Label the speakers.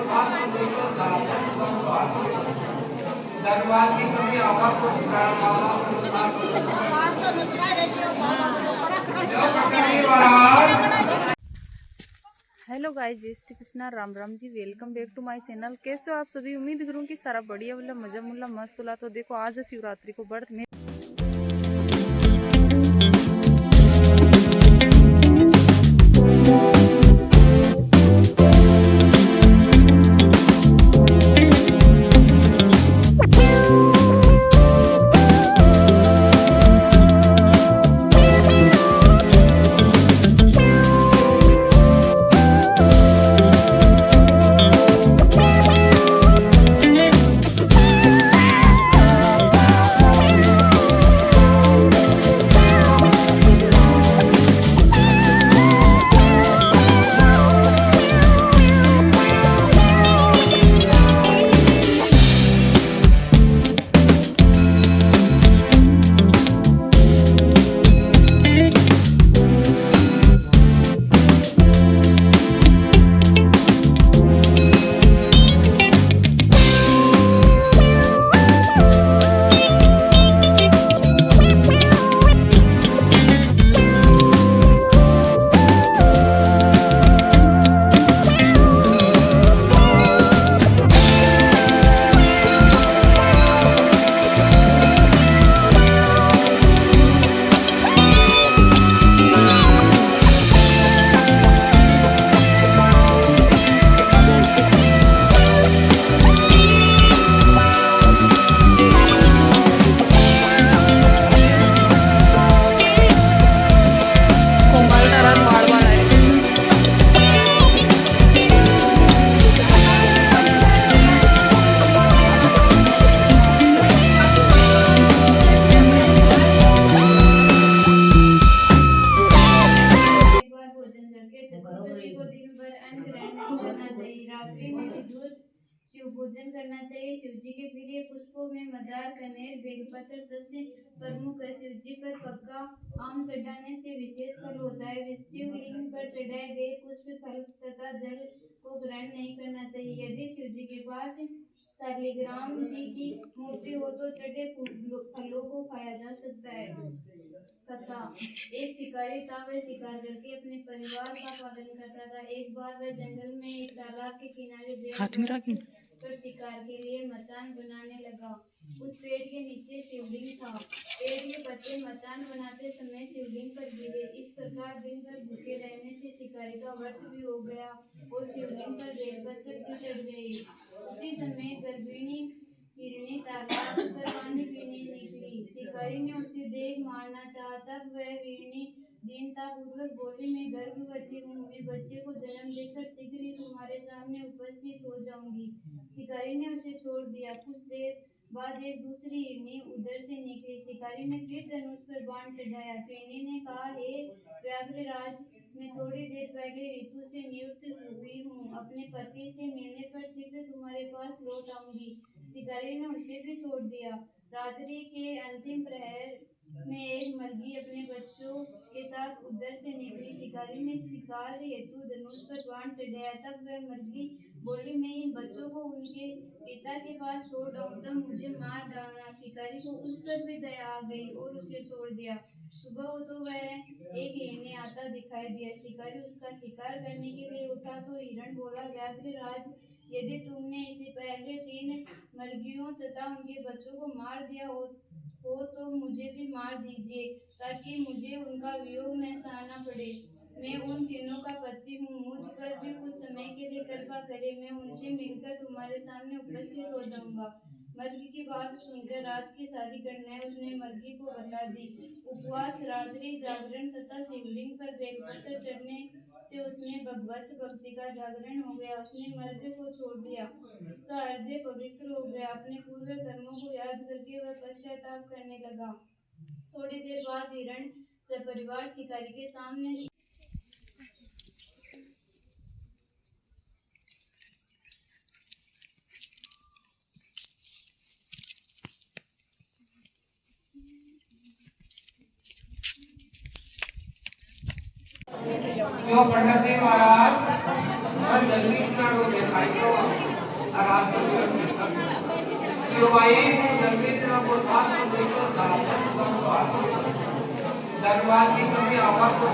Speaker 1: Hello guys, जय Shri Krishna, Ram Ram ji. Welcome back to my channel. कैसे हो आप सभी? उम्मीद करूँ कि सारा बढ़िया वाला मजा मुल्ला मस्त होला। तो देखो, आज है शिवरात्रि को व्रत में
Speaker 2: चतुर्दशी को दिन भर अन्न ग्रहण नहीं करना चाहिए। रात्रि में भी दूध शिव भोजन करना चाहिए। शिव जी के प्रिय पुष्पों में मदार, कनेर, बेलपत्र सबसे प्रमुख है। शिव जी पर पक्का आम चढ़ाने से विशेष फल होता है। शिवलिंग पर चढ़ाए गए पुष्प, फल तथा जल को ग्रहण नहीं करना चाहिए। यदि शिव जी के पास शालिग्राम जी की मूर्ति हो तो चढ़े फलों को खाया जा सकता है। कथा। एक शिकारी था। वह शिकार करके अपने परिवार का पालन करता था। एक बार वह जंगल में एक तालाब के किनारे पर शिकार के लिए मचान बनाने लगा। उस पेड़ के नीचे शिवलिंग था। पेड़ के पत्ते मचान बनाते समय शिवलिंग पर गिरे। इस प्रकार दिन भर भूखे रहने से शिकारी का व्रत भी हो गया और शिवलिंग पर बेलपत्र भी चढ़ गए। उसी समय गर्भिणी हिरणी तालाब पर पानी पीने निकली। शिकारी ने उसे देख मारना चाहा। तब वह हिरणी दीनता पूर्वक बोली, मैं गर्भवती हूँ। मैं बच्चे को जन्म देकर शीघ्र ही तुम्हारे सामने उपस्थित हो जाऊंगी। शिकारी ने उसे छोड़ दिया। कुछ देर बाद एक दूसरी हिरणी उधर से निकली। शिकारी ने फिर धनुष पर बाण चढ़ाया। हिरणी ने कहा, हे व्याघ्रराज, मैं थोड़ी देर पहले ऋतु से निवृत्त हुई हूँ। अपने पति से मिलने पर शीघ्र तुम्हारे पास लौट आऊंगी। शिकारी ने उसे भी छोड़ दिया। रात्रि के अंतिम प्रहर में एक मर्गी अपने बच्चों के साथ उधर से निकली। शिकारी ने शिकार हेतु धनुष पर बाण चढ़ाया। तब वह मर्गी बोली, मैं इन बच्चों को उनके पिता के पास छोड़ आऊं, तब मुझे मार डालना। शिकारी को उस पर भी दया आ गई और उसे छोड़ दिया। सुबह हो तो वह एक हिरणी आता दिखाई दिया। शिकारी उसका शिकार करने के लिए उठा तो हिरण बोला, व्याघ्रराज, यदि तुमने इसे पहले 3 मर्गियों तथा उनके बच्चों को मार दिया हो तो मुझे भी मार दीजिए, ताकि मुझे उनका वियोग न सहना पड़े। मैं उन तीनों का पति हूँ। मुझ पर भी कुछ समय के लिए कृपा करें। मैं उनसे मिलकर तुम्हारे सामने उपस्थित हो जाऊंगा। मर्गी की बात सुनकर रात की सारी घटनाएं उसने मर्गी को बता दी। उपवास, रात्रि जागरण तथा शिवलिंग पर बेलपत्र चढ़ने से उसमें भगवत भक्ति का जागरण हो गया। उसने मर्ग को छोड़ दिया। उसका हृदय पवित्र हो गया। अपने पूर्व कर्मों को याद करके वह पश्चाताप करने लगा। थोड़ी देर बाद हिरण सपरिवार शिकारी के सामने
Speaker 3: जो पंडित जी महाराज दरबार की कभी आवाज को